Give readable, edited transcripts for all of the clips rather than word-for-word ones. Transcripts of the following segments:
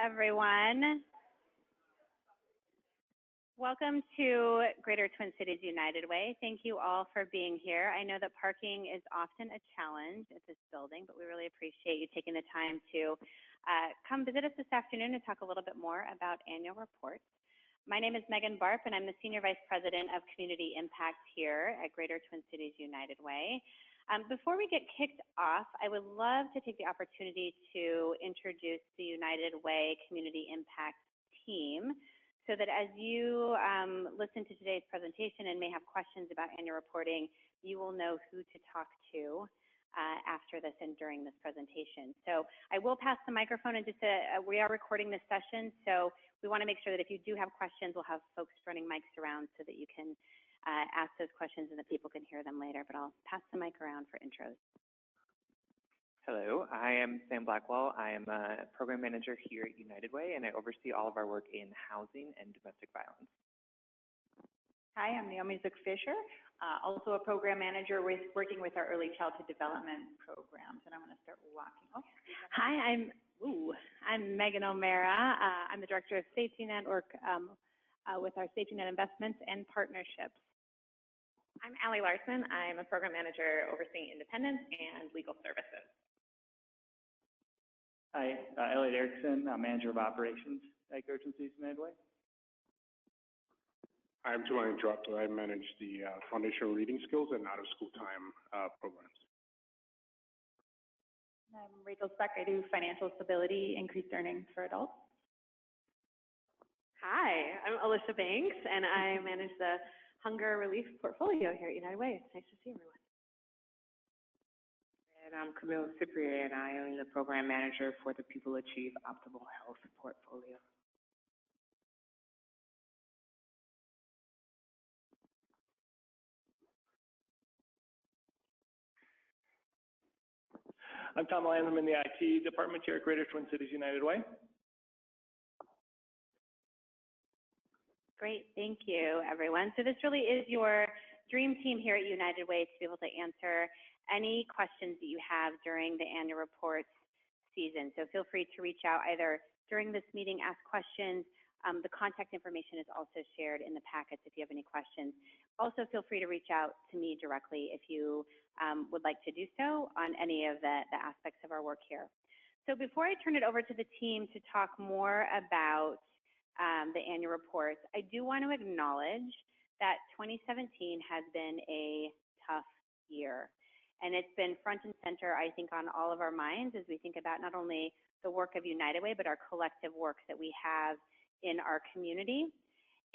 everyone. Welcome to Greater Twin Cities United Way. Thank you all for being here. I know that parking is often a challenge at this building, but we really appreciate you taking the time to come visit us this afternoon and talk a little bit more about annual reports. My name is Megan Barp, and I'm the Senior Vice President of Community Impact here at Greater Twin Cities United Way. Before we get kicked off, I would love to take the opportunity to introduce the United Way Community Impact team, so that as you listen to today's presentation and may have questions about annual reporting, you will know who to talk to after this and during this presentation. So I will pass the microphone in just we are recording this session, so we want to make sure that if you do have questions, we'll have folks running mics around so that you can ask those questions and that people can hear them later, but I'll pass the mic around for intros. Hello, I am Sam Blackwell. I am a program manager here at United Way, and I oversee all of our work in housing and domestic violence. Hi, I'm Naomi Zook-Fisher, also a program manager working with our early childhood development programs, and I'm going to start walking. Oh, hi, I'm Megan O'Mara. I'm the director of Safety Net work with our Safety Net investments and partnerships. I'm Allie Larson. I'm a program manager overseeing independence and legal services. Hi, Elliot Erickson, manager of operations at Greater Twin Cities United Way. I'm Julian Drupta. I manage the foundational reading skills and out-of-school time programs. I'm Rachel Speck. I do financial stability, increased earnings for adults. Hi, I'm Alicia Banks, and I manage the hunger relief portfolio here at United Way. It's nice to see everyone. And I'm Camille Cyprier, and I am the program manager for the People Achieve Optimal Health portfolio. I'm Tom Lanham in the IT department here at Greater Twin Cities United Way. Great, thank you, everyone. So this really is your dream team here at United Way to be able to answer any questions that you have during the annual reports season. So feel free to reach out either during this meeting, ask questions. The contact information is also shared in the packets if you have any questions. Also feel free to reach out to me directly if you would like to do so on any of the aspects of our work here. So before I turn it over to the team to talk more about the annual reports, I do want to acknowledge that 2017 has been a tough year. And it's been front and center, I think, on all of our minds as we think about not only the work of United Way, but our collective work that we have in our community.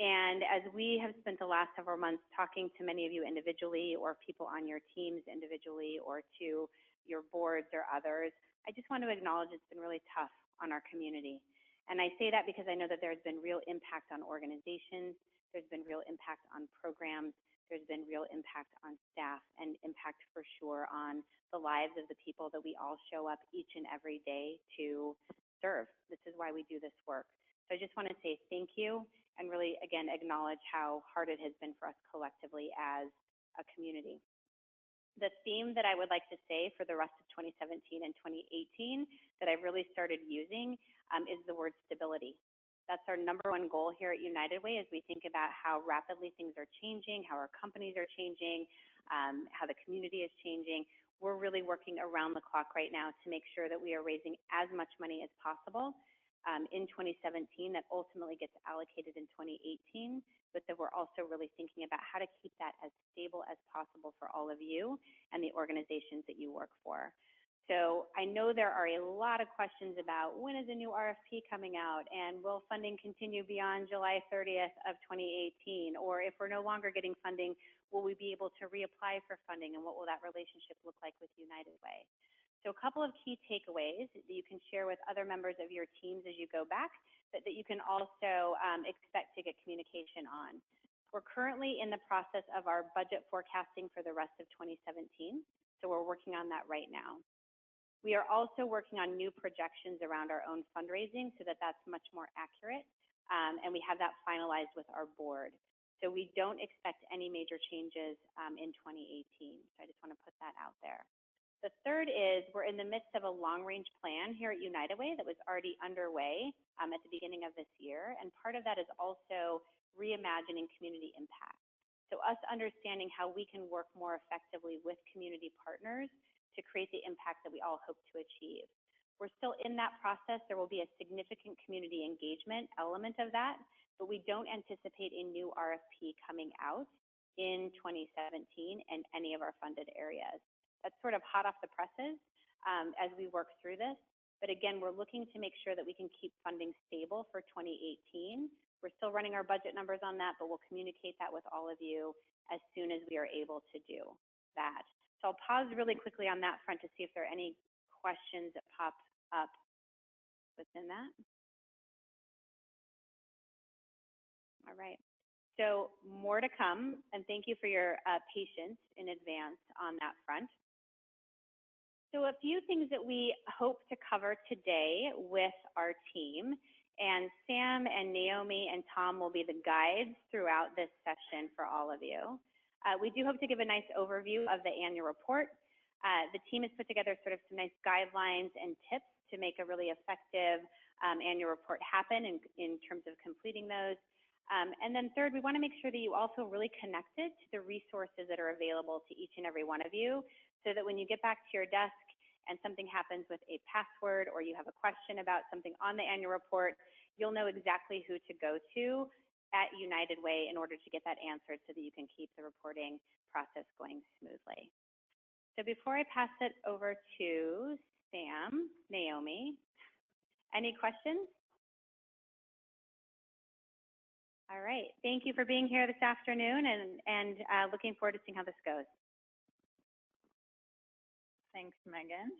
And as we have spent the last several months talking to many of you individually or people on your teams individually or to your boards or others, I just want to acknowledge it's been really tough on our community. And I say that because I know that there's been real impact on organizations, there's been real impact on programs, there's been real impact on staff and impact for sure on the lives of the people that we all show up each and every day to serve. This is why we do this work. So I just want to say thank you and really, again, acknowledge how hard it has been for us collectively as a community. The theme that I would like to say for the rest of 2017 and 2018 that I've really started using is the word stability. That's our #1 goal here at United Way as we think about how rapidly things are changing, how our companies are changing, how the community is changing. We're really working around the clock right now to make sure that we are raising as much money as possible in 2017 that ultimately gets allocated in 2018, but that we're also really thinking about how to keep that as stable as possible for all of you and the organizations that you work for. So I know there are a lot of questions about when is a new RFP coming out and will funding continue beyond July 30th of 2018, or if we're no longer getting funding, will we be able to reapply for funding and what will that relationship look like with United Way? So a couple of key takeaways that you can share with other members of your teams as you go back, but that you can also expect to get communication on. We're currently in the process of our budget forecasting for the rest of 2017, so we're working on that right now. We are also working on new projections around our own fundraising so that that's much more accurate, and we have that finalized with our board. So we don't expect any major changes in 2018. So I just want to put that out there. The third is we're in the midst of a long-range plan here at United Way that was already underway at the beginning of this year, and part of that is also reimagining community impact. So us understanding how we can work more effectively with community partners to create the impact that we all hope to achieve. We're still in that process. There will be a significant community engagement element of that, but we don't anticipate a new RFP coming out in 2017 in any of our funded areas. That's sort of hot off the presses as we work through this. But again, we're looking to make sure that we can keep funding stable for 2018. We're still running our budget numbers on that, but we'll communicate that with all of you as soon as we are able to do that. So I'll pause really quickly on that front to see if there are any questions that pop up within that. All right. So more to come, and thank you for your patience in advance on that front. So a few things that we hope to cover today with our team, and Sam and Naomi and Tom will be the guides throughout this session for all of you. We do hope to give a nice overview of the annual report. The team has put together sort of some nice guidelines and tips to make a really effective annual report happen in terms of completing those. And then third, we want to make sure that you also really connected to the resources that are available to each and every one of you, so that when you get back to your desk and something happens with a password or you have a question about something on the annual report, you'll know exactly who to go to at United Way in order to get that answered so that you can keep the reporting process going smoothly. So before I pass it over to Sam, Naomi, any questions? All right, thank you for being here this afternoon, and looking forward to seeing how this goes. Thanks, Megan.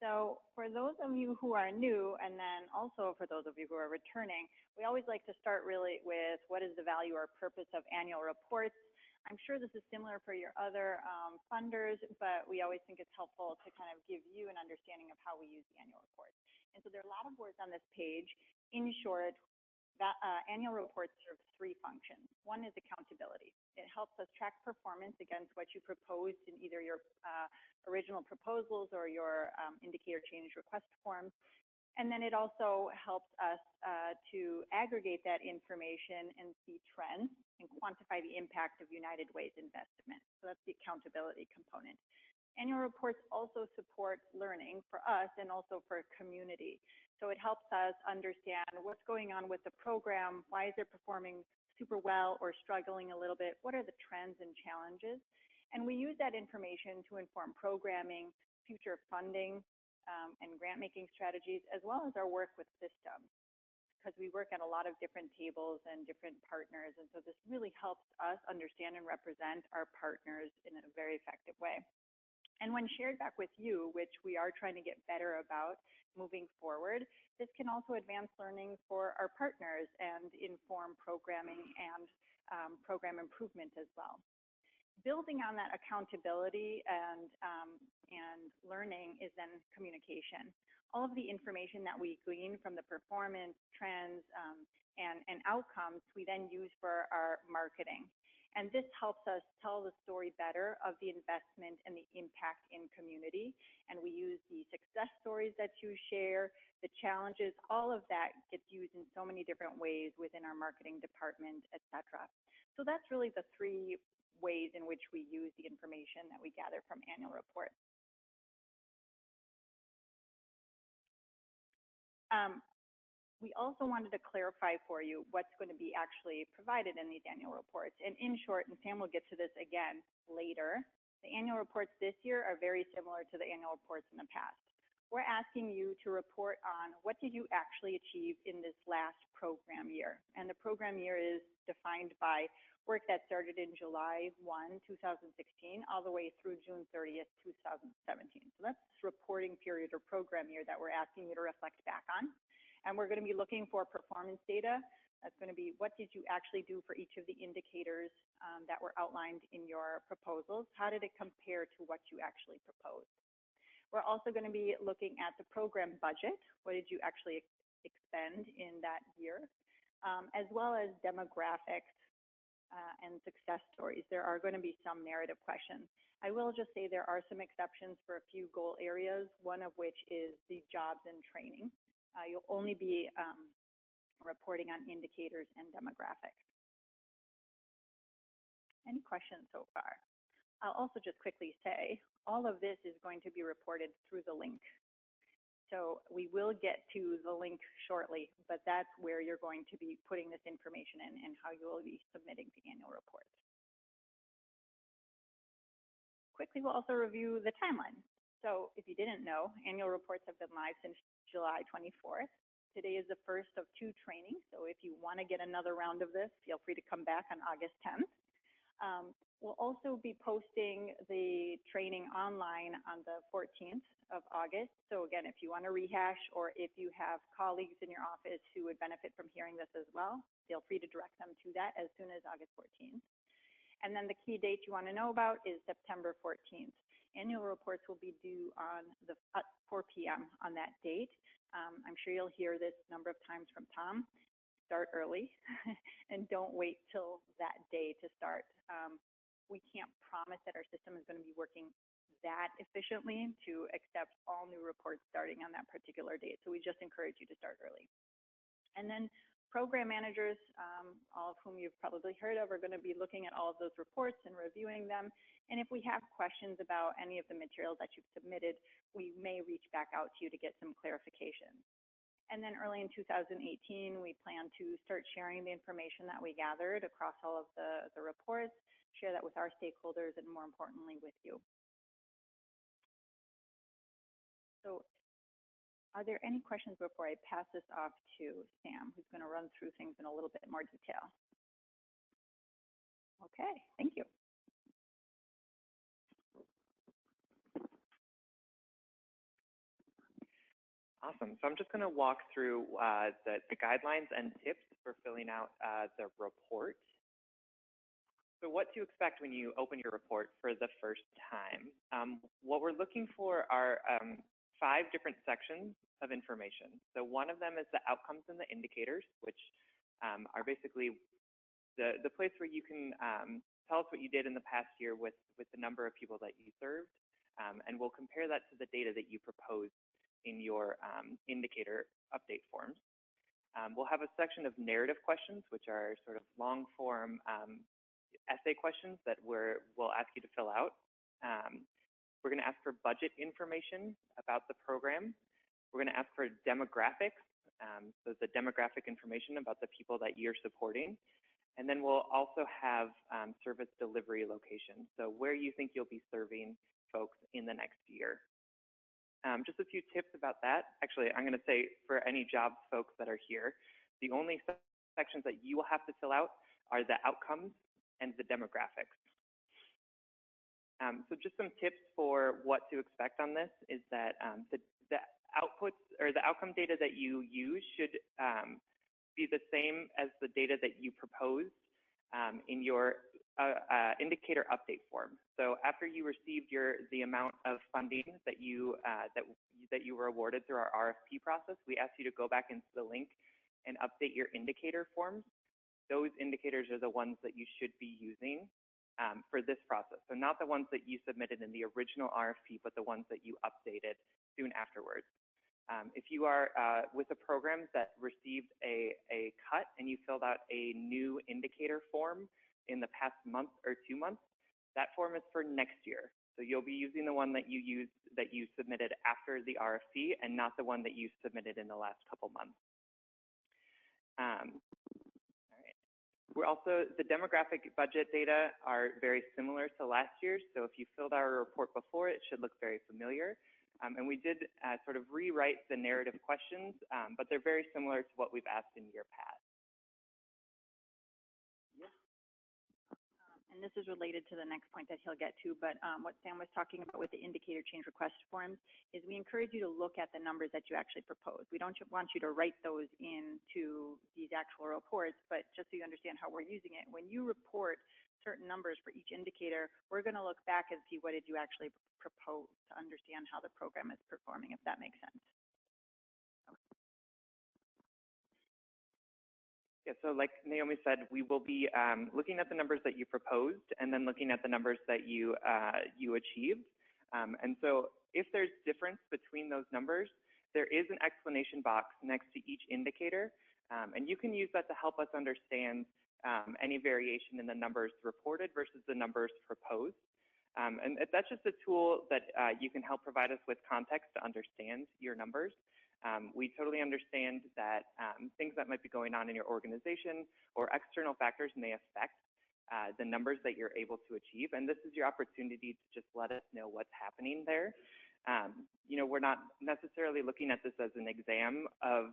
So for those of you who are new, and then also for those of you who are returning, we always like to start really with what is the value or purpose of annual reports. I'm sure this is similar for your other funders, but we always think it's helpful to kind of give you an understanding of how we use the annual reports. And so there are a lot of words on this page. In short, that annual reports serve three functions. One is accountability. It helps us track performance against what you proposed in either your original proposals or your indicator change request forms. And then it also helps us to aggregate that information and see trends and quantify the impact of United Way's investment. So that's the accountability component. Annual reports also support learning for us and also for community. So it helps us understand what's going on with the program, why is it performing super well or struggling a little bit, what are the trends and challenges. And we use that information to inform programming, future funding, and grant-making strategies, as well as our work with systems, because we work at a lot of different tables and different partners, and so this really helps us understand and represent our partners in a very effective way. And when shared back with you, which we are trying to get better about moving forward, this can also advance learning for our partners and inform programming and program improvement as well. Building on that accountability and learning is then communication. All of the information that we glean from the performance, trends, and outcomes, we then use for our marketing. And this helps us tell the story better of the investment and the impact in community. And we use the success stories that you share, the challenges, all of that gets used in so many different ways within our marketing department, et cetera. So that's really the three ways in which we use the information that we gather from annual reports. We also wanted to clarify for you what's going to be actually provided in these annual reports. And in short, and Sam will get to this again later, the annual reports this year are very similar to the annual reports in the past. We're asking you to report on what did you actually achieve in this last program year. And the program year is defined by work that started in July 1, 2016, all the way through June 30th, 2017. So that's this reporting period or program year that we're asking you to reflect back on. And we're going to be looking for performance data. That's going to be what did you actually do for each of the indicators that were outlined in your proposals? How did it compare to what you actually proposed? We're also going to be looking at the program budget. What did you actually expend in that year? As well as demographics, and success stories. There are going to be some narrative questions. I will just say there are some exceptions for a few goal areas, one of which is the jobs and training. You'll only be reporting on indicators and demographics. Any questions so far? I'll also just quickly say, all of this is going to be reported through the link. So we will get to the link shortly, but that's where you're going to be putting this information in and how you will be submitting the annual report. Quickly, we'll also review the timeline. So if you didn't know, annual reports have been live since July 24th. Today is the first of 2 trainings, so if you want to get another round of this, feel free to come back on August 10th. We'll also be posting the training online on the 14th of August. So again, if you want to rehash or if you have colleagues in your office who would benefit from hearing this as well, feel free to direct them to that as soon as August 14th. And then the key date you want to know about is September 14th. Annual reports will be due on the 4 p.m. on that date. I'm sure you'll hear this number of times from Tom. Start early and don't wait till that day to start. We can't promise that our system is going to be working that efficiently to accept all new reports starting on that particular date. So we just encourage you to start early. And then program managers, all of whom you've probably heard of, are going to be looking at all of those reports and reviewing them. And if we have questions about any of the materials that you've submitted, we may reach back out to you to get some clarification. And then early in 2018, we plan to start sharing the information that we gathered across all of the reports, share that with our stakeholders, and more importantly, with you. So are there any questions before I pass this off to Sam, who's going to run through things in a little bit more detail? Okay, thank you. Awesome. So I'm just going to walk through the guidelines and tips for filling out the report. So what to expect when you open your report for the first time. What we're looking for are 5 different sections of information. So one of them is the outcomes and the indicators, which are basically the place where you can tell us what you did in the past year with the number of people that you served, and we'll compare that to the data that you proposed in your indicator update forms. We'll have a section of narrative questions, which are sort of long form essay questions that we'll ask you to fill out. We're going to ask for budget information about the program. We're going to ask for demographics, so the demographic information about the people that you're supporting. And then we'll also have service delivery locations, so where you think you'll be serving folks in the next year. Just a few tips about that. Actually, I'm going to say for any jobs folks that are here, the only sections that you will have to fill out are the outcomes and the demographics. So just some tips for what to expect on this is that the outputs or the outcome data that you use should be the same as the data that you proposed in your indicator update form. So after you received the amount of funding that you were awarded through our RFP process, we asked you to go back into the link and update your indicator forms. Those indicators are the ones that you should be using for this process. So not the ones that you submitted in the original RFP, but the ones that you updated soon afterwards. If you are with a program that received a cut and you filled out a new indicator form in the past month or 2 months, that form is for next year. So you'll be using the one that you submitted after the RFP and not the one that you submitted in the last couple months. We're also, the demographic budget data are very similar to last year's. So if you filled out our report before, it should look very familiar. And we did sort of rewrite the narrative questions, but they're very similar to what we've asked in year past. And this is related to the next point that he'll get to, but what Sam was talking about with the indicator change request forms is we encourage you to look at the numbers that you actually propose. We don't want you to write those into these actual reports, but just so you understand how we're using it, when you report certain numbers for each indicator, we're going to look back and see what did you actually propose to understand how the program is performing, if that makes sense. Yeah, so like Naomi said, we will be looking at the numbers that you proposed and then looking at the numbers that you achieved. And so if there's difference between those numbers, there is an explanation box next to each indicator, and you can use that to help us understand any variation in the numbers reported versus the numbers proposed. And that's just a tool that you can help provide us with context to understand your numbers. We totally understand that things that might be going on in your organization or external factors may affect the numbers that you're able to achieve, and this is your opportunity to just let us know what's happening there. You know, we're not necessarily looking at this as an exam of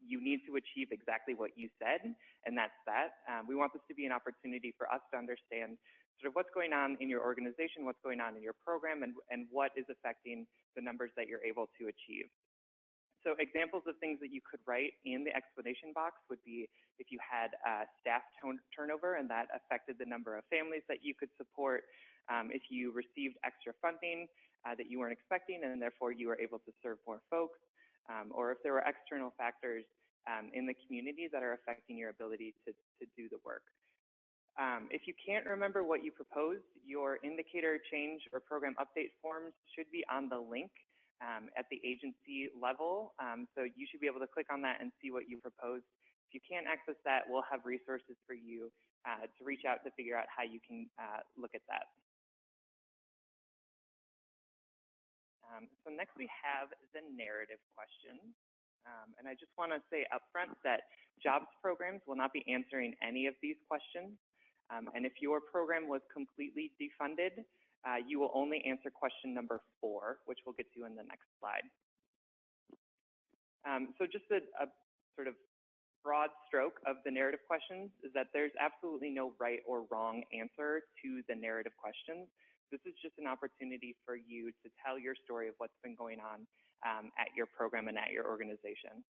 you need to achieve exactly what you said, and that's that. We want this to be an opportunity for us to understand sort of what's going on in your organization, what's going on in your program, and what is affecting the numbers that you're able to achieve. So examples of things that you could write in the explanation box would be if you had staff turnover and that affected the number of families that you could support, if you received extra funding that you weren't expecting and therefore you were able to serve more folks, or if there were external factors in the community that are affecting your ability to do the work. If you can't remember what you proposed, your indicator change or program update forms should be on the link at the agency level. So you should be able to click on that and see what you proposed. If you can't access that, we'll have resources for you to reach out to figure out how you can look at that. So next we have the narrative question. And I just want to say upfront that jobs programs will not be answering any of these questions. And if your program was completely defunded, you will only answer question number 4, which we'll get to in the next slide. So just a sort of broad stroke of the narrative questions is that there's absolutely no right or wrong answer to the narrative questions. This is just an opportunity for you to tell your story of what's been going on at your program and at your organization.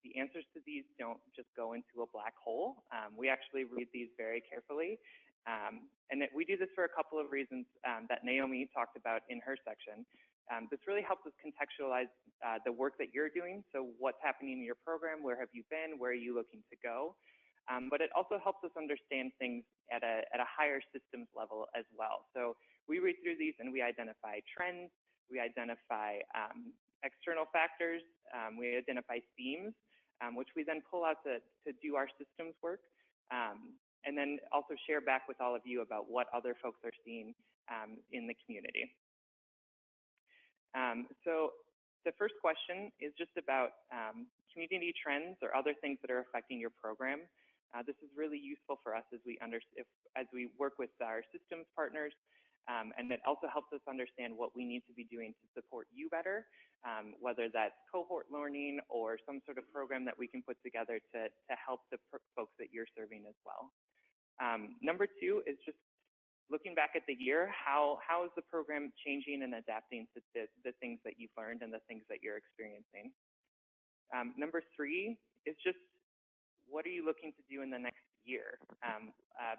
The answers to these don't just go into a black hole. We actually read these very carefully. And we do this for a couple of reasons that Naomi talked about in her section. This really helps us contextualize the work that you're doing. So what's happening in your program, where have you been, where are you looking to go? But it also helps us understand things at a higher systems level as well. So we read through these and we identify trends, we identify external factors, we identify themes, which we then pull out to do our systems work. And then also share back with all of you about what other folks are seeing in the community. So the first question is just about community trends or other things that are affecting your program. This is really useful for us as we work with our systems partners, and it also helps us understand what we need to be doing to support you better, whether that's cohort learning or some sort of program that we can put together to help the folks that you're serving as well. Number 2 is just looking back at the year, how is the program changing and adapting to the things that you've learned and the things that you're experiencing? Number 3 is just what are you looking to do in the next year?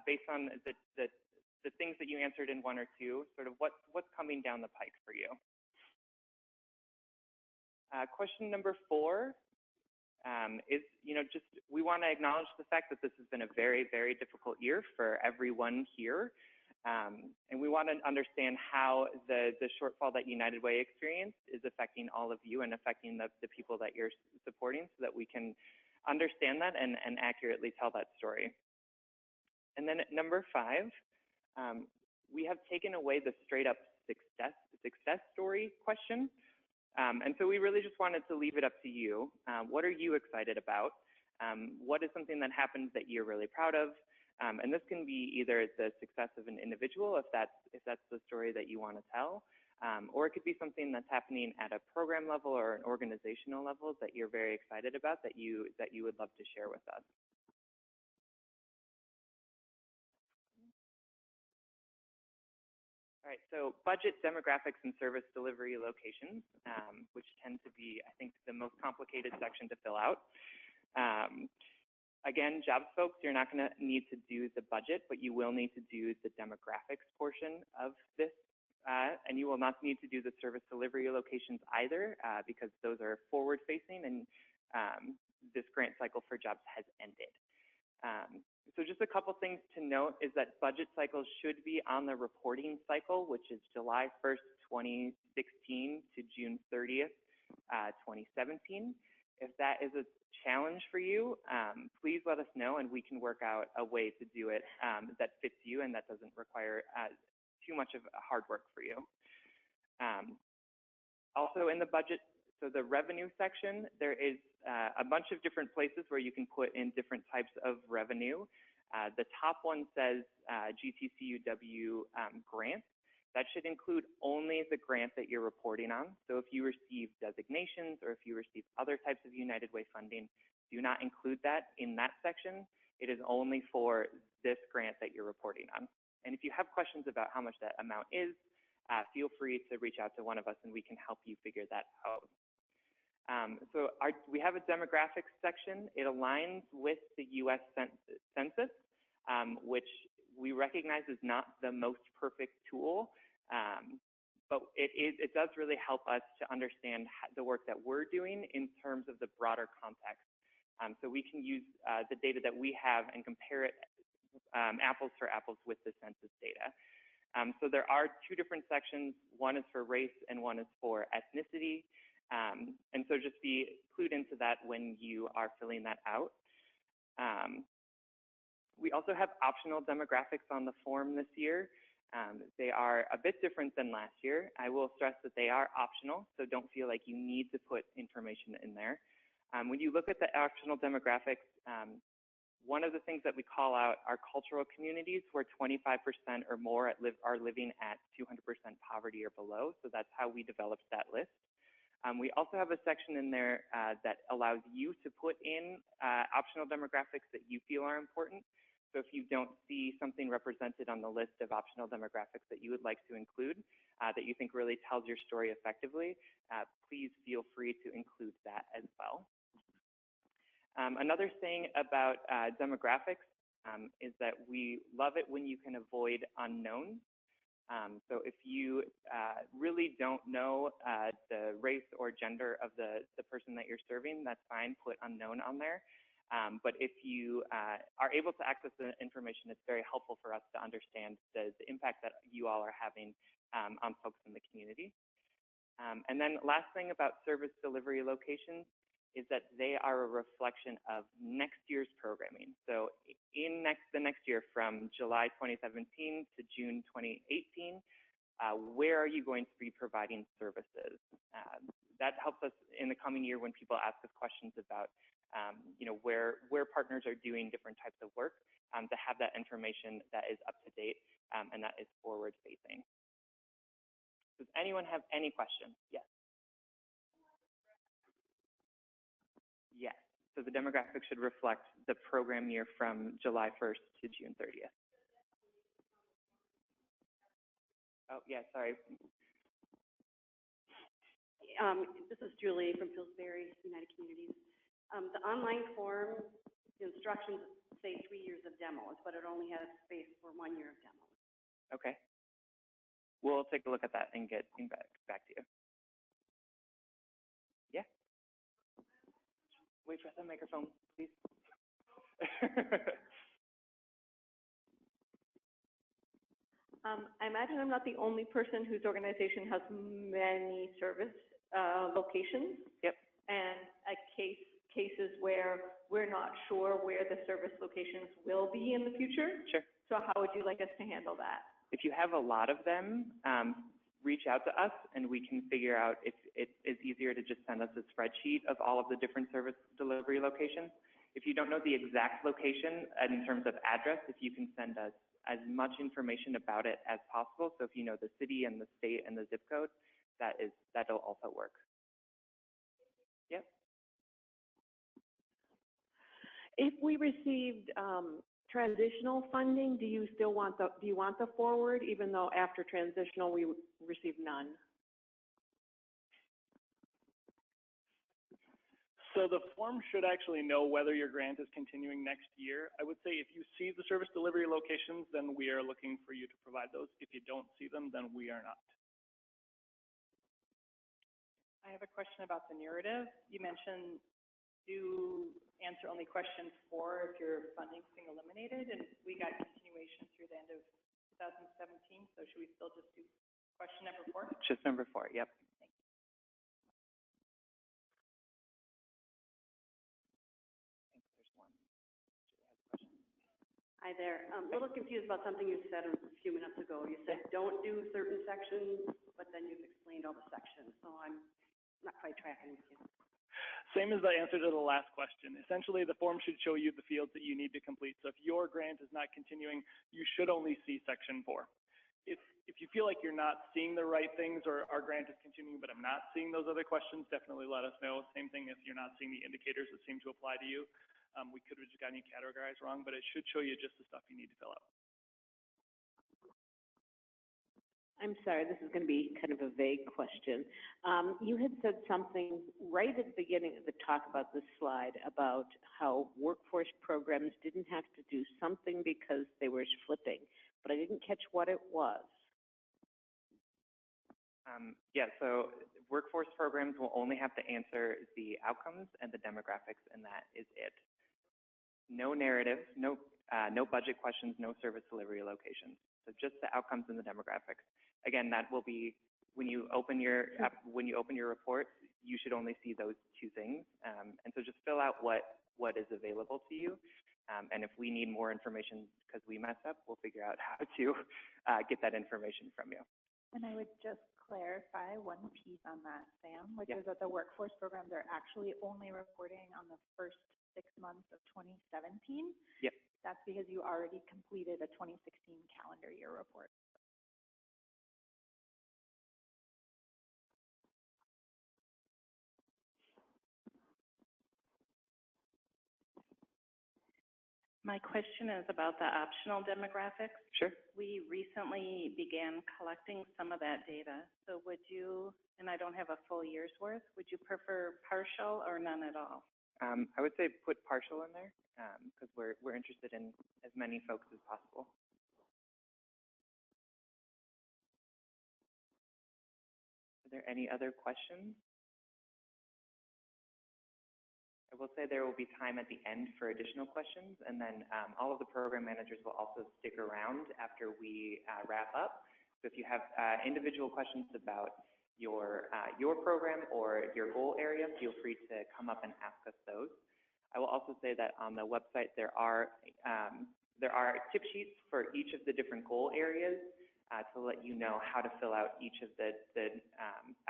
Based on the things that you answered in 1 or 2, sort of what's coming down the pike for you? Question number 4 is, just we want to acknowledge the fact that this has been a very, very difficult year for everyone here. And we want to understand how the shortfall that United Way experienced is affecting all of you and affecting the people that you're supporting so that we can understand that and accurately tell that story. And then at number 5, we have taken away the straight up success story question. And so we really just wanted to leave it up to you. What are you excited about? What is something that happened that you're really proud of? And this can be either the success of an individual, if that's the story that you want to tell, or it could be something that's happening at a program level or an organizational level that you're very excited about that you would love to share with us. All right, so budget, demographics, and service delivery locations, which tend to be, I think, the most complicated section to fill out. Again, jobs folks, you're not going to need to do the budget, but you will need to do the demographics portion of this, and you will not need to do the service delivery locations either, because those are forward-facing, and this grant cycle for jobs has ended. So just a couple things to note is that budget cycles should be on the reporting cycle, which is July 1st, 2016 to June 30th, 2017. If that is a challenge for you, please let us know and we can work out a way to do it that fits you and that doesn't require too much of hard work for you. Also in the budget, so the revenue section, there is a bunch of different places where you can put in different types of revenue. The top one says GTCUW grants. That should include only the grant that you're reporting on. So if you receive designations or if you receive other types of United Way funding, do not include that in that section. It is only for this grant that you're reporting on. And if you have questions about how much that amount is, feel free to reach out to one of us and we can help you figure that out. We have a demographics section. It aligns with the US Census, which we recognize is not the most perfect tool, but it does really help us to understand the work that we're doing in terms of the broader context. So we can use the data that we have and compare it apples for apples with the census data. So there are two different sections. One is for race and one is for ethnicity. And so just be clued into that when you are filling that out. We also have optional demographics on the form this year. They are a bit different than last year. I will stress that they are optional, so don't feel like you need to put information in there. When you look at the optional demographics, one of the things that we call out are cultural communities where 25% or more are living at 200% poverty or below, so that's how we developed that list. We also have a section in there that allows you to put in optional demographics that you feel are important. So if you don't see something represented on the list of optional demographics that you would like to include, that you think really tells your story effectively, please feel free to include that as well. Another thing about demographics is that we love it when you can avoid unknowns. So if you really don't know the race or gender of the person that you're serving, that's fine, put unknown on there. But if you are able to access the information, it's very helpful for us to understand the impact that you all are having on folks in the community. And then last thing about service delivery locations is that they are a reflection of next year's programming. So in the next year, from July 2017 to June 2018, where are you going to be providing services? That helps us in the coming year when people ask us questions about where partners are doing different types of work, to have that information that is up to date and that is forward facing. Does anyone have any questions? Yes. Yes. So the demographics should reflect the program year from July 1st to June 30th. Oh, yeah, sorry. This is Julie from Pillsbury United Communities. The online form, the instructions say 3 years of demos, but it only has space for 1 year of demos. Okay. We'll take a look at that and get back to you. Yeah. Wait for the microphone, please. I imagine I'm not the only person whose organization has many service locations. Yep. And cases where we're not sure where the service locations will be in the future. Sure. So how would you like us to handle that? If you have a lot of them, reach out to us and we can figure out if it is easier to just send us a spreadsheet of all of the different service delivery locations. If you don't know the exact location in terms of address, if you can send us as much information about it as possible. So if you know the city and the state and the zip code, that'll also work. Yep. If we received transitional funding, do you want the forward, even though after transitional we received none? So the form should actually know whether your grant is continuing next year. I would say if you see the service delivery locations, then we are looking for you to provide those. If you don't see them, then we are not. I have a question about the narrative. You mentioned do answer only question 4 if your funding's being eliminated, and we got continuation through the end of 2017, so should we still just do question number 4? Just number 4, yep. I think there's one. Julie has a question. Hi there. I'm a little confused about something you said a few minutes ago. You said don't do certain sections, but then you've explained all the sections, so I'm not quite tracking with you. Same as the answer to the last question. Essentially, the form should show you the fields that you need to complete. So if your grant is not continuing, you should only see section 4. If you feel like you're not seeing the right things, or our grant is continuing but I'm not seeing those other questions, definitely let us know. Same thing if you're not seeing the indicators that seem to apply to you. We could have just gotten you categorized wrong, but it should show you just the stuff you need to fill out. I'm sorry, this is going to be kind of a vague question. You had said something right at the beginning of the talk about this slide about how workforce programs didn't have to do something because they were flipping, but I didn't catch what it was. Yeah, so workforce programs will only have to answer the outcomes and the demographics, and that is it. No narrative, no budget questions, no service delivery locations. So just the outcomes and the demographics. Again, that will be when you open your report, you should only see those 2 things. And so just fill out what is available to you. And if we need more information because we mess up, we'll figure out how to get that information from you. And I would just clarify one piece on that, Sam, which is that the workforce programs are actually only reporting on the first 6 months of 2017. Yep. That's because you already completed a 2016 calendar year report. My question is about the optional demographics. Sure. We recently began collecting some of that data. So would you, and I don't have a full year's worth, would you prefer partial or none at all? I would say put partial in there because we're interested in as many folks as possible. Are there any other questions? I will say there will be time at the end for additional questions, and then all of the program managers will also stick around after we wrap up. So if you have individual questions about your program or your goal area, feel free to come up and ask us those. I will also say that on the website there are tip sheets for each of the different goal areas to let you know how to fill out each of the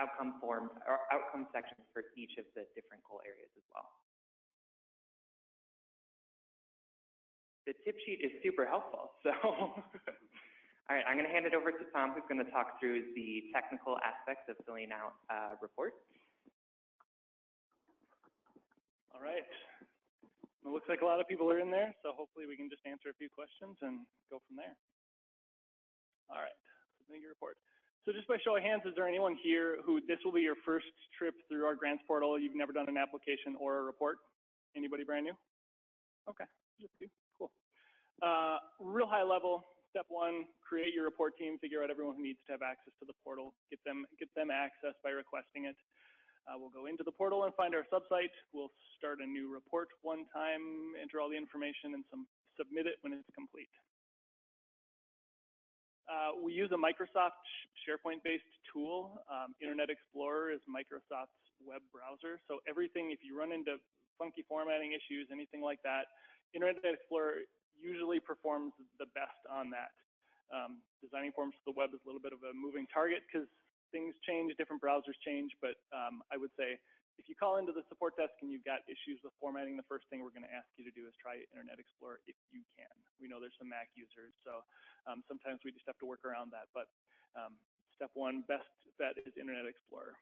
outcome forms or outcome sections for each of the different goal areas as well. The tip sheet is super helpful, so. All right, I'm going to hand it over to Tom, who's going to talk through the technical aspects of filling out reports. All right. It looks like a lot of people are in there, so hopefully we can just answer a few questions and go from there. All right, submitting your report. So just by show of hands, is there anyone here who this will be your first trip through our grants portal? You've never done an application or a report? Anybody brand new? Okay, just you. Cool. Real high level, step 1, create your report team, figure out everyone who needs to have access to the portal, get them access by requesting it. We'll go into the portal and find our subsite. We'll start a new report one time, enter all the information, and submit it when it's complete. We use a Microsoft SharePoint-based tool. Internet Explorer is Microsoft's web browser. So everything, if you run into funky formatting issues, anything like that, Internet Explorer usually performs the best on that. Designing forms for the web is a little bit of a moving target because things change, different browsers change, but I would say if you call into the support desk and you've got issues with formatting, the first thing we're going to ask you to do is try Internet Explorer if you can. We know there's some Mac users, so sometimes we just have to work around that, but step 1, best bet is Internet Explorer.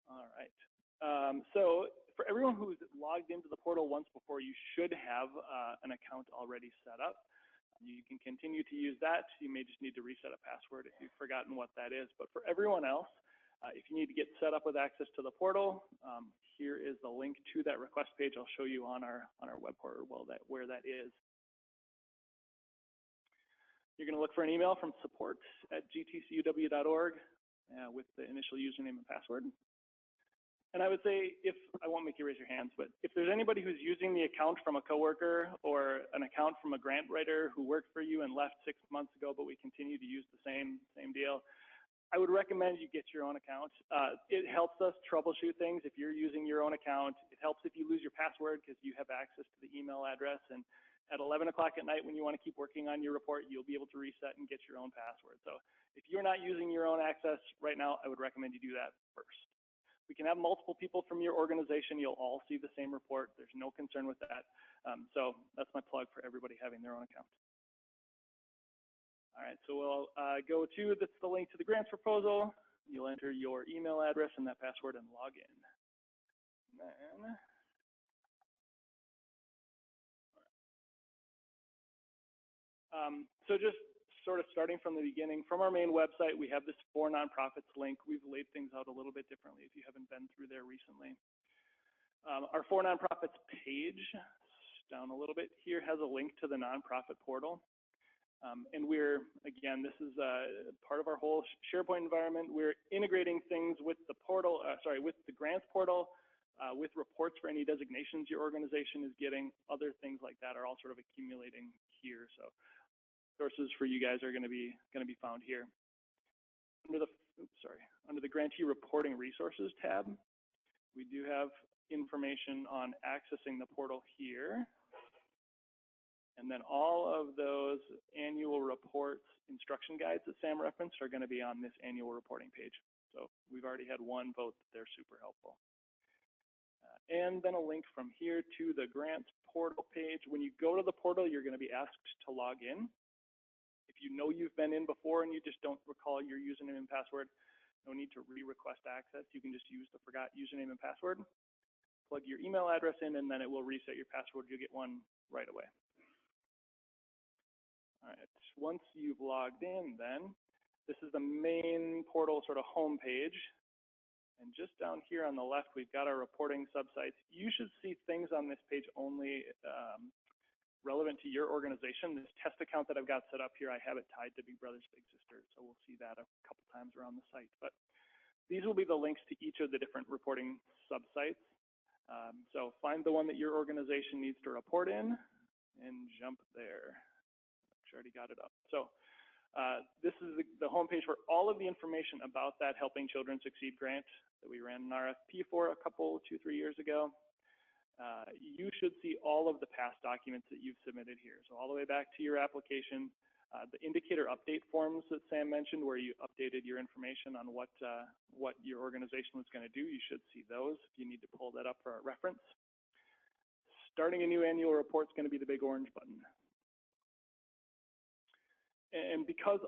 All right. So for everyone who's logged into the portal once before, you should have an account already set up. You can continue to use that. You may just need to reset a password if you've forgotten what that is. But for everyone else, if you need to get set up with access to the portal, here is the link to that request page. I'll show you on our web portal where that is. You're going to look for an email from support@gtcuw.org with the initial username and password. And I would say, I won't make you raise your hands, but if there's anybody who's using the account from a coworker or an account from a grant writer who worked for you and left 6 months ago, but we continue to use the same deal, I would recommend you get your own account. It helps us troubleshoot things if you're using your own account. It helps if you lose your password because you have access to the email address. And at 11 o'clock at night when you want to keep working on your report, you'll be able to reset and get your own password. So if you're not using your own access right now, I would recommend you do that first. We can have multiple people from your organization. You'll all see the same report. There's no concern with that. So that's my plug for everybody having their own account. All right, so we'll go to, that's the link to the grants proposal. You'll enter your email address and that password and log in. And then, so just sort of starting from the beginning, from our main website, we have this For Nonprofits link. We've laid things out a little bit differently if you haven't been through there recently. Our For Nonprofits page, down a little bit here, has a link to the nonprofit portal. And again, this is part of our whole SharePoint environment. We're integrating things with the portal, with the grants portal, with reports for any designations your organization is getting. Other things like that are all sort of accumulating here. So sources for you guys are going to be found here. Under the Grantee Reporting Resources tab, we do have information on accessing the portal here. And then all of those annual reports, instruction guides that Sam referenced are going to be on this annual reporting page. So we've already had one vote that they're super helpful. And then a link from here to the grants portal page. When you go to the portal, you're going to be asked to log in. If you know you've been in before and you just don't recall your username and password, no need to re-request access. You can just use the forgot username and password, plug your email address in, and then it will reset your password. You'll get one right away. All right, once you've logged in then, this is the main portal sort of home page. And just down here on the left, we've got our reporting subsites. You should see things on this page only relevant to your organization. This test account that I've got set up here, I have it tied to Big Brothers Big Sisters, so we'll see that a couple times around the site. But these will be the links to each of the different reporting subsites. So find the one that your organization needs to report in and jump there. I already got it up. So this is the homepage for all of the information about that Helping Children Succeed grant that we ran an RFP for 2-3 years ago. You should see all of the past documents that you've submitted here. So all the way back to your application, the indicator update forms that Sam mentioned where you updated your information on what your organization was going to do, you should see those if you need to pull that up for a reference. Starting a new annual report is going to be the big orange button. And because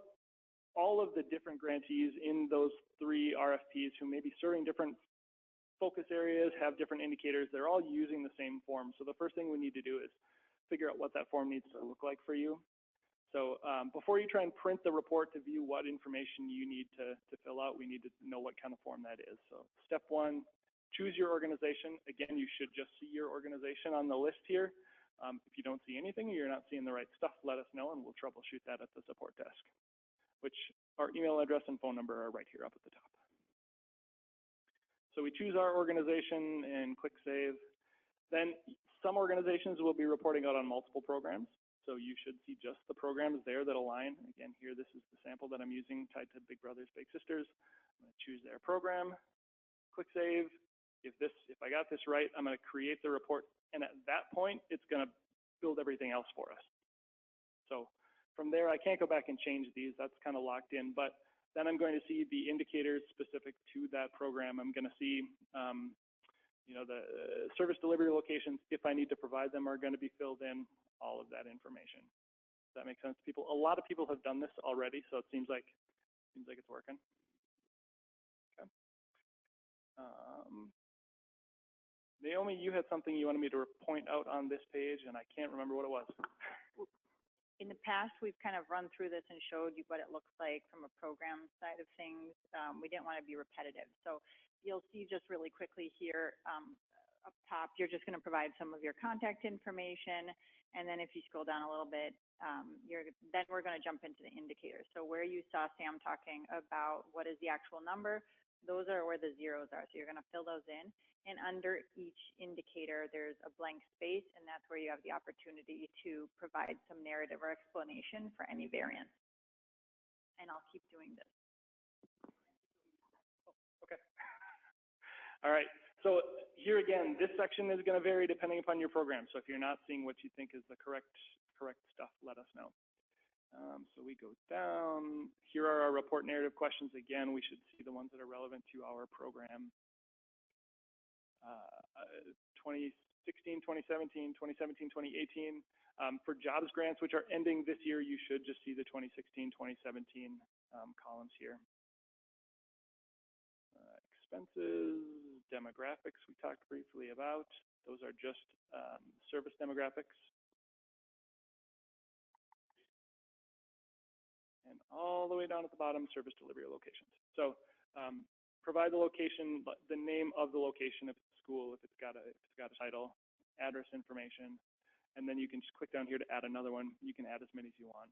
all of the different grantees in those 3 RFPs who may be serving different focus areas, have different indicators, they're all using the same form. So the first thing we need to do is figure out what that form needs to look like for you. So before you try and print the report to view what information you need to fill out, we need to know what kind of form that is. So step 1, choose your organization. Again, you should just see your organization on the list here. If you don't see anything or you're not seeing the right stuff, let us know and we'll troubleshoot that at the support desk, which our email address and phone number are right here up at the top. So we choose our organization and click Save. Then some organizations will be reporting out on multiple programs. So you should see just the programs there that align. Again, here, this is the sample that I'm using tied to Big Brothers Big Sisters. I'm going to choose their program, click Save. If I got this right, I'm going to create the report. And at that point, it's going to build everything else for us. So from there, I can't go back and change these. That's kind of locked in. But then I'm going to see the indicators specific to that program. I'm going to see, the service delivery locations, if I need to provide them, are going to be filled in, all of that information. Does that make sense to people? A lot of people have done this already, so it seems like it's working. Okay. Naomi, you had something you wanted me to point out on this page, and I can't remember what it was. In the past, we've kind of run through this and showed you what it looks like from a program side of things. We didn't want to be repetitive. So you'll see just really quickly here up top, you're just going to provide some of your contact information. And then if you scroll down a little bit, then we're going to jump into the indicators. So where you saw Sam talking about what is the actual number, those are where the zeros are. So you're going to fill those in. And under each indicator, there's a blank space, and that's where you have the opportunity to provide some narrative or explanation for any variance. And I'll keep doing this. Okay. All right. So here again, this section is going to vary depending upon your program. So if you're not seeing what you think is the correct stuff, let us know. So we go down. Here are our report narrative questions. Again, we should see the ones that are relevant to our program. 2016, 2017, 2017, 2018. For jobs grants, which are ending this year, you should just see the 2016, 2017 columns here. Expenses, demographics we talked briefly about. Those are just service demographics. And all the way down at the bottom, service delivery locations. So provide the location, the name of the location if it's a school, if it's got a title, address information, and then you can just click down here to add another one. You can add as many as you want.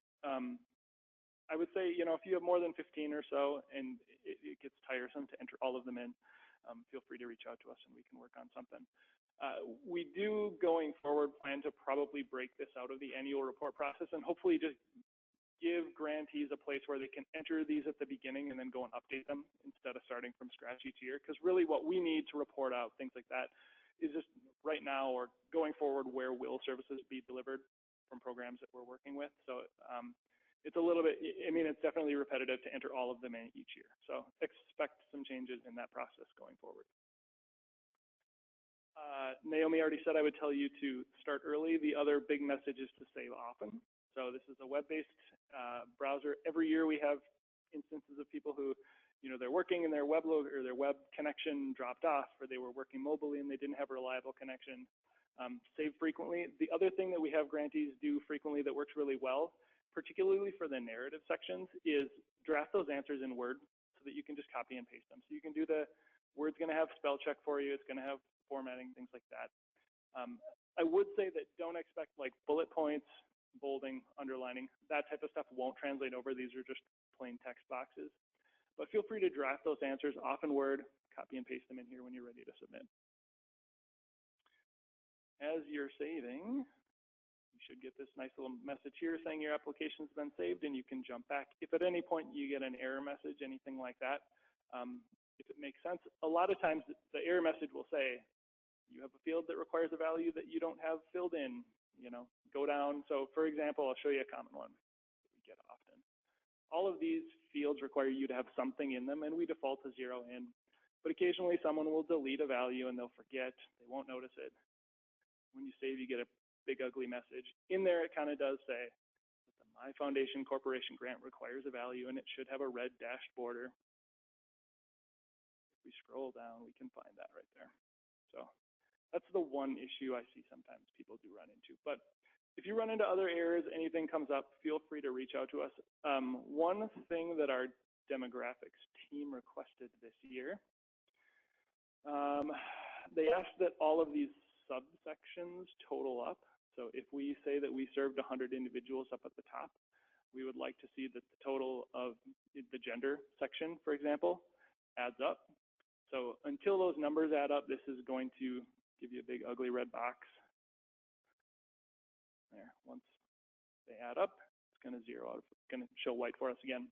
I would say, you know, if you have more than 15 or so and it gets tiresome to enter all of them in, feel free to reach out to us and we can work on something. We do, going forward, plan to probably break this out of the annual report process and hopefully just give grantees a place where they can enter these at the beginning and then go and update them instead of starting from scratch each year. Because really what we need to report out, things like that, is just right now or going forward, where will services be delivered from programs that we're working with. So it's a little bit, I mean, it's definitely repetitive to enter all of them in each year. So expect some changes in that process going forward. Naomi already said I would tell you to start early. The other big message is to save often. So this is a web-based browser. Every year we have instances of people who, you know, they're working and their web load or their web connection dropped off, or they were working mobilely and they didn't have a reliable connection. Save frequently. The other thing that we have grantees do frequently that works really well, particularly for the narrative sections, is draft those answers in Word so that you can just copy and paste them. So you can do Word's going to have spell check for you. It's going to have formatting, things like that. I would say that don't expect like bullet points, bolding, underlining, that type of stuff won't translate over. These are just plain text boxes. But feel free to draft those answers off in Word, copy and paste them in here when you're ready to submit. As you're saving, you should get this nice little message here saying your application's been saved and you can jump back. If at any point you get an error message, anything like that, if it makes sense, a lot of times the error message will say, you have a field that requires a value that you don't have filled in. You know, go down. So for example, I'll show you a common one that we get often. All of these fields require you to have something in them and we default to 0 in, but occasionally someone will delete a value and they'll forget, they won't notice it. When you save, you get a big ugly message. In there it kind of does say that the My Foundation Corporation grant requires a value and it should have a red dashed border. If we scroll down, we can find that right there. So that's the one issue I see sometimes people do run into. But if you run into other errors, anything comes up, feel free to reach out to us. One thing that our demographics team requested this year, they asked that all of these subsections total up. So if we say that we served 100 individuals up at the top, we would like to see that the total of the gender section, for example, adds up. So until those numbers add up, this is going to give you a big ugly red box. There, once they add up, it's going to zero out. It's going to show white for us again.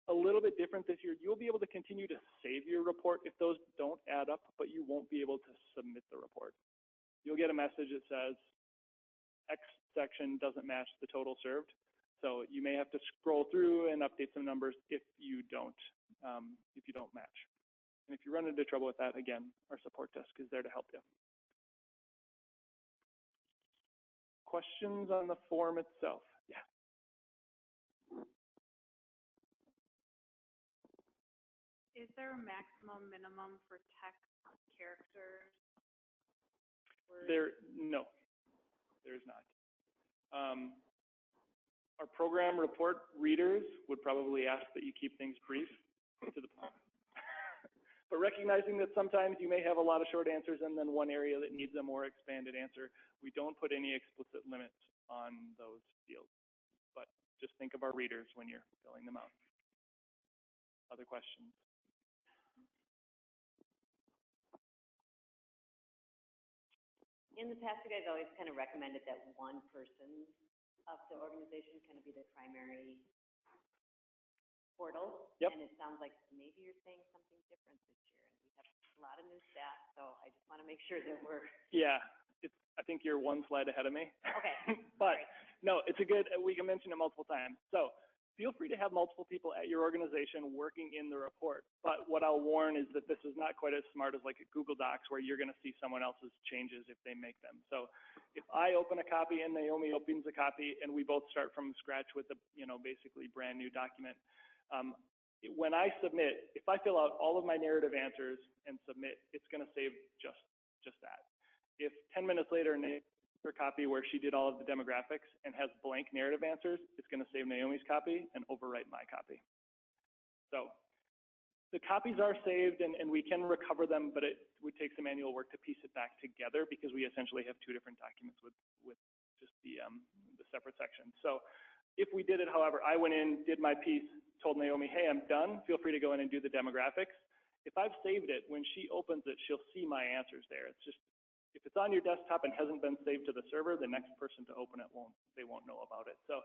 A little bit different this year, you'll be able to continue to save your report if those don't add up, but you won't be able to submit the report. You'll get a message that says X section doesn't match the total served. So you may have to scroll through and update some numbers if you don't match. And if you run into trouble with that, again, our support desk is there to help you. Questions on the form itself? Yeah. Is there a maximum, minimum for text, characters? No, there's not. Our program report readers would probably ask that you keep things brief to the point. But recognizing that sometimes you may have a lot of short answers and then one area that needs a more expanded answer, we don't put any explicit limits on those fields. But just think of our readers when you're filling them out. Other questions? In the past, you guys always kind of recommended that one person of the organization kind of be the primary portal. Yep. And it sounds like maybe you're saying something different this year. And we have a lot of new staff, so I just want to make sure that we're. Yeah, I think you're one slide ahead of me. Okay. But no, it's a good, we can mention it multiple times. So feel free to have multiple people at your organization working in the report. But what I'll warn is that this is not quite as smart as like a Google Docs where you're going to see someone else's changes if they make them. So if I open a copy and Naomi opens a copy and we both start from scratch with a, basically brand new document, when I submit, if I fill out all of my narrative answers and submit, it's going to save just that. If 10 minutes later, her copy where she did all of the demographics and has blank narrative answers, it's going to save Naomi's copy and overwrite my copy. So the copies are saved and we can recover them, but it would take some manual work to piece it back together because we essentially have two different documents with just the separate sections. So if we did it, however, I went in, did my piece, told Naomi, hey, I'm done. Feel free to go in and do the demographics. If I've saved it, when she opens it, she'll see my answers there. It's just, if it's on your desktop and hasn't been saved to the server, the next person to open it won't know about it. So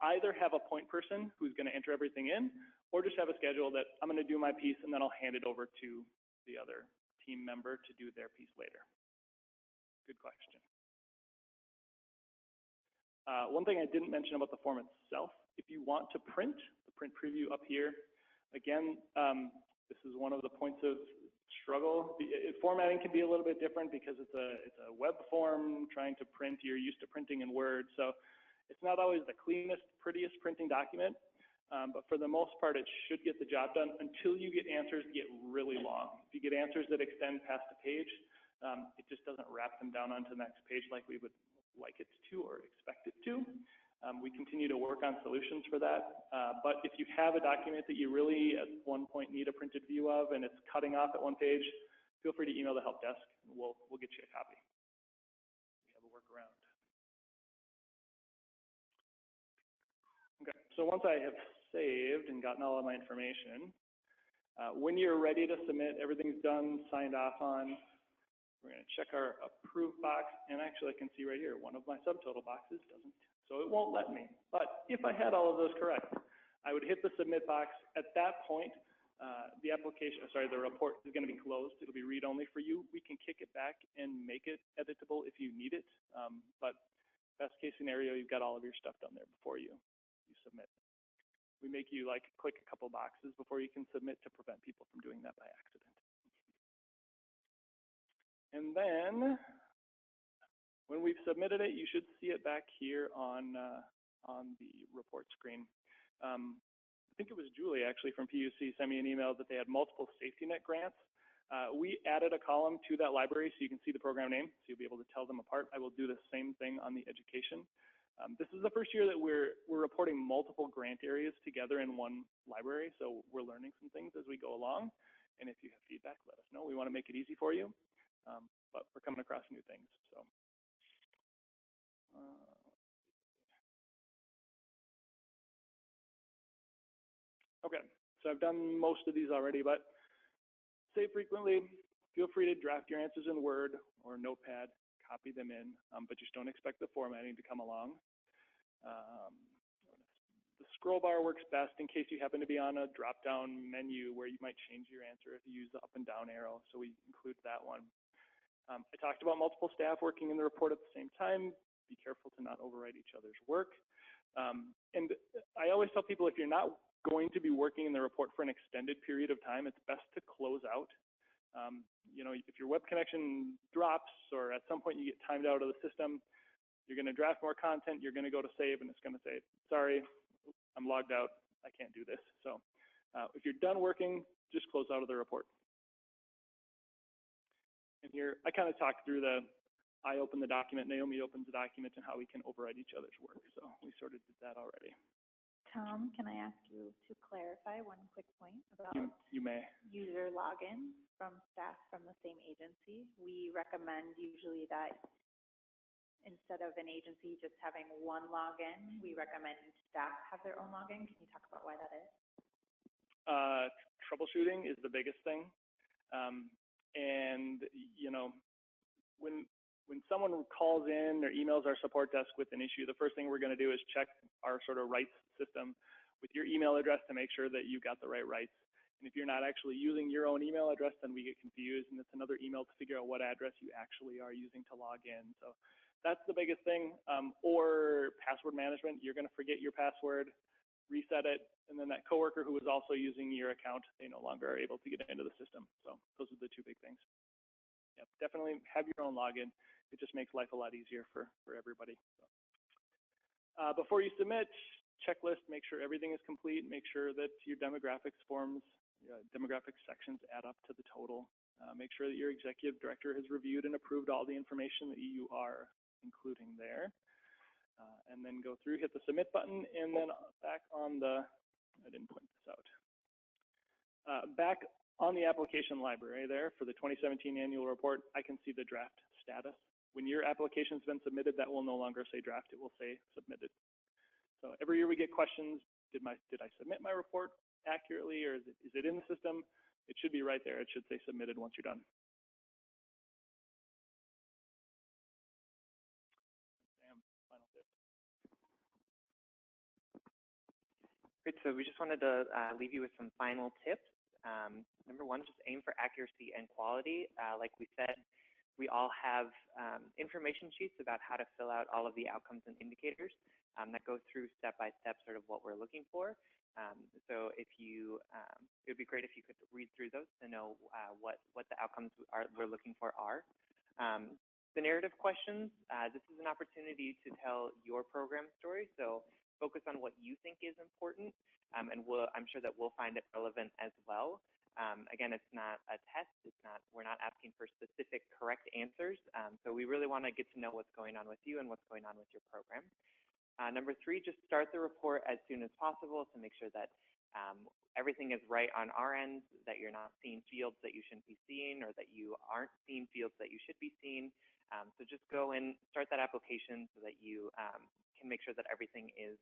either have a point person who's going to enter everything in, or just have a schedule that I'm going to do my piece and then I'll hand it over to the other team member to do their piece later. Good question. One thing I didn't mention about the form itself, if you want to print, the print preview up here, again, this is one of the points of struggle. Formatting can be a little bit different because it's a web form trying to print. You're used to printing in Word, so it's not always the cleanest, prettiest printing document, but for the most part, it should get the job done until you get answers that get really long. If you get answers that extend past a page, it just doesn't wrap them down onto the next page like we would like it to or expect it to. We continue to work on solutions for that, but if you have a document that you really at one point need a printed view of and it's cutting off at one page, feel free to email the help desk and we'll get you a copy. We have a workaround. Okay, so once I have saved and gotten all of my information, when you're ready to submit, everything's done, signed off on, we're going to check our approved box, and actually I can see right here, one of my subtotal boxes doesn't. So it won't let me. But if I had all of those correct, I would hit the submit box. At that point, the report is going to be closed. It'll be read-only for you. We can kick it back and make it editable if you need it. But best case scenario, you've got all of your stuff done there before you submit. We make you click a couple boxes before you can submit to prevent people from doing that by accident. And then, when we've submitted it, you should see it back here on the report screen. I think it was Julie actually from PUC sent me an email that they had multiple safety net grants. We added a column to that library so you can see the program name, so you'll be able to tell them apart. I will do the same thing on the education. This is the first year that we're reporting multiple grant areas together in one library, so we're learning some things as we go along. And if you have feedback, let us know. We want to make it easy for you, but we're coming across new things. So. Okay, so I've done most of these already, but save frequently. Feel free to draft your answers in Word or Notepad, copy them in, but just don't expect the formatting to come along. The scroll bar works best in case you happen to be on a drop-down menu where you might change your answer if you use the up and down arrow, so we include that one. I talked about multiple staff working in the report at the same time. Be careful to not overwrite each other's work. And I always tell people if you're not going to be working in the report for an extended period of time, it's best to close out. If your web connection drops or at some point you get timed out of the system, you're going to draft more content, you're going to go to save, and it's going to say, sorry, I'm logged out, I can't do this. So if you're done working, just close out of the report. And here, I kind of talked through I open the document, Naomi opens the document, and how we can override each other's work. So we sort of did that already. Tom, can I ask you to clarify one quick point about you may. User login from staff from the same agency? We recommend usually that instead of an agency just having one login, we recommend staff have their own login. Can you talk about why that is? Troubleshooting is the biggest thing. And when when someone calls in or emails our support desk with an issue, the first thing we're going to do is check our sort of rights system with your email address to make sure that you've got the right rights. And if you're not actually using your own email address, then we get confused, and it's another email to figure out what address you actually are using to log in. So that's the biggest thing. Or password management, you're going to forget your password, reset it, and then that coworker who was also using your account, they no longer are able to get into the system. So those are the two big things. Yep, definitely have your own login. It just makes life a lot easier for everybody. So, before you submit, checklist, make sure everything is complete, make sure that your demographics forms, demographics sections add up to the total. Make sure that your executive director has reviewed and approved all the information that you are including there. And then go through, hit the submit button, and then back on the, I didn't point this out. Back on the application library there for the 2017 annual report, I can see the draft status. When your application's been submitted, that will no longer say draft, it will say submitted. So every year we get questions, did I submit my report accurately, or is it in the system? It should be right there. It should say submitted once you're done. Final tip. Great, so we just wanted to leave you with some final tips. Number one, just aim for accuracy and quality. Like we said, we all have information sheets about how to fill out all of the outcomes and indicators that go through step by step sort of what we're looking for. So if you, it would be great if you could read through those to know what the outcomes we're looking for are. The narrative questions, this is an opportunity to tell your program story. So focus on what you think is important, and I'm sure that we'll find it relevant as well. Again, it's not a test. We're not asking for specific correct answers. So we really want to get to know what's going on with you and what's going on with your program. Number three, just start the report as soon as possible to make sure that everything is right on our end, that you're not seeing fields that you shouldn't be seeing, or that you aren't seeing fields that you should be seeing. So just go and start that application so that you can make sure that everything is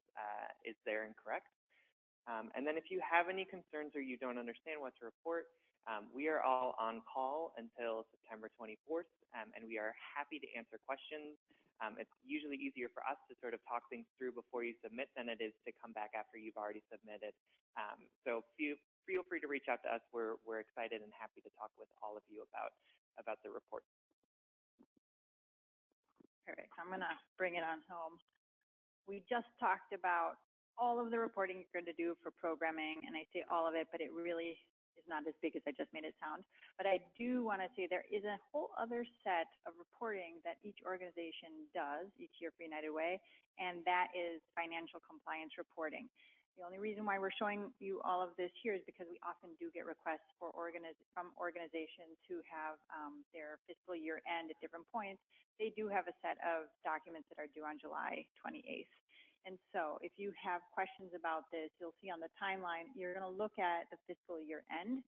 there and correct. And then if you have any concerns or you don't understand what to report, we are all on call until September 24th, and we are happy to answer questions. It's usually easier for us to sort of talk things through before you submit than it is to come back after you've already submitted. So feel free to reach out to us. We're excited and happy to talk with all of you about the report. Perfect. I'm going to bring it on home. We just talked about all of the reporting you're going to do for programming, and I say all of it, but it really is not as big as I just made it sound. But I do want to say there is a whole other set of reporting that each organization does each year for United Way, and that is financial compliance reporting. The only reason why we're showing you all of this here is because we often do get requests for from organizations who have their fiscal year end at different points. They do have a set of documents that are due on July 28th. And so if you have questions about this, you'll see on the timeline, you're going to look at the fiscal year end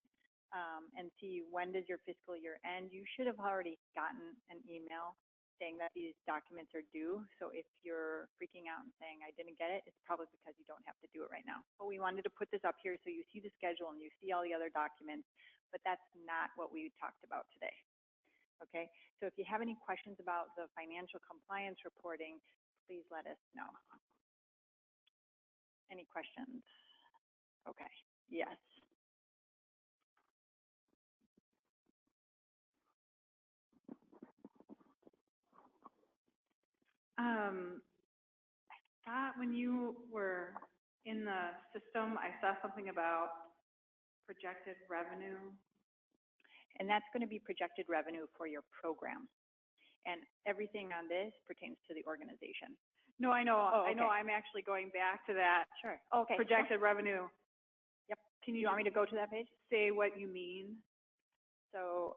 and see when does your fiscal year end. You should have already gotten an email saying that these documents are due. So if you're freaking out and saying, I didn't get it, it's probably because you don't have to do it right now. But we wanted to put this up here so you see the schedule and you see all the other documents, but that's not what we talked about today. Okay, so if you have any questions about the financial compliance reporting, please let us know. Any questions? Okay, yes. I thought when you were in the system, I saw something about projected revenue. And that's going to be projected revenue for your program. And everything on this pertains to the organization. No, I know. Oh, okay. I know. I'm actually going back to that. Sure. Okay. Projected revenue. Yep. Can you want me to go to that page? say what you mean? So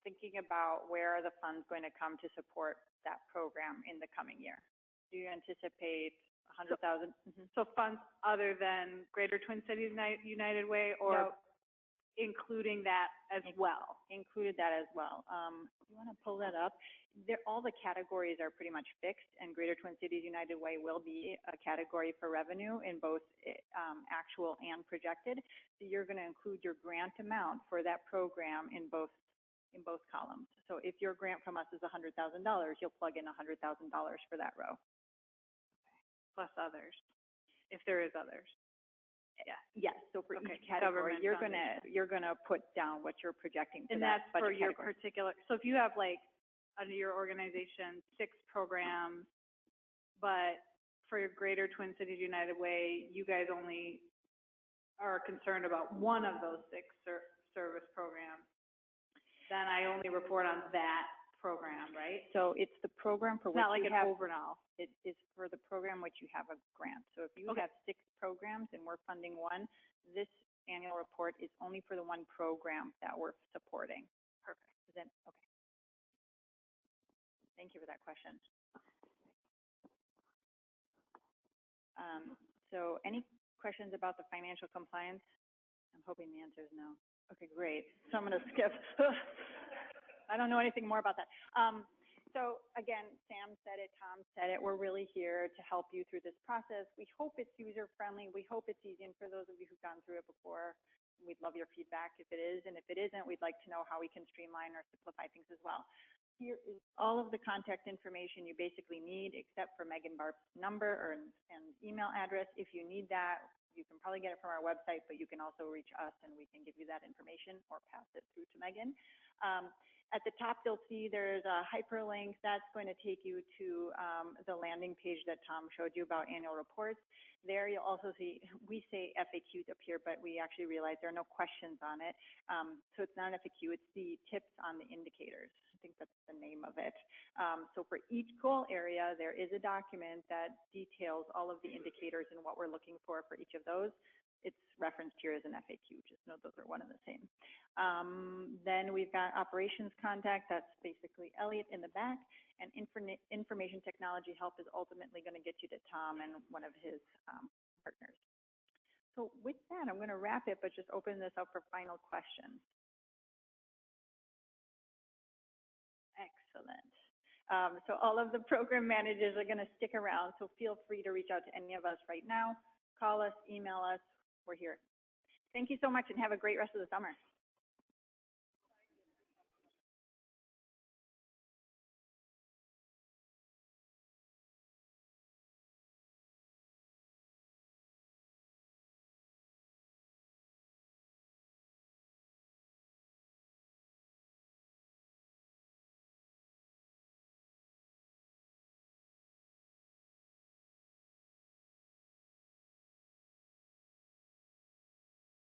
thinking about where are the funds going to come to support that program in the coming year? Do you anticipate 100,000? So funds other than Greater Twin Cities United Way, or No. including that as well? Included that as well. You want to pull that up? All the categories are pretty much fixed, and Greater Twin Cities United Way will be a category for revenue in both actual and projected. So you're going to include your grant amount for that program in both in both columns. So if your grant from us is $100,000, you'll plug in $100,000 for that row. Plus others, if there is others. Yeah. Yes, so for Okay, each category, government you're gonna put down what you're projecting for And that that's for budget your category. particular, so if you have like, under your organization, 6 programs, but for your Greater Twin Cities United Way, you guys only are concerned about one of those 6 service programs, then I only report on that program, right? So it's the program for It's which not like you an have, overall. it is for the program which you have a grant. So if you Okay. have 6 programs and we're funding one, this annual report is only for the one program that we're supporting. Perfect. Is that, okay. Thank you for that question. So any questions about the financial compliance? I'm hoping the answer is no. Okay, great. So I'm gonna skip. I don't know anything more about that. So again, Sam said it, Tom said it, we're really here to help you through this process. We hope it's user-friendly. We hope it's easy, and for those of you who've gone through it before, we'd love your feedback if it is, and if it isn't, we'd like to know how we can streamline or simplify things as well. Here is all of the contact information you basically need, except for Megan Bart's number and email address. If you need that, you can probably get it from our website, but you can also reach us and we can give you that information or pass it through to Megan. At the top, you'll see there's a hyperlink that's going to take you to the landing page that Tom showed you about annual reports. There you'll also see, we say FAQs up here, but we actually realize there are no questions on it. So it's not an FAQ, it's the tips on the indicators. I think that's the name of it. So for each goal area, there is a document that details all of the indicators and what we're looking for each of those. It's referenced here as an FAQ, just know those are one and the same. Then we've got operations contact, that's basically Elliot in the back, and information technology help is ultimately going to get you to Tom and one of his partners. So with that, I'm going to wrap it, but just open this up for final questions. Excellent. So all of the program managers are going to stick around, so feel free to reach out to any of us right now. Call us, email us, we're here. Thank you so much and have a great rest of the summer.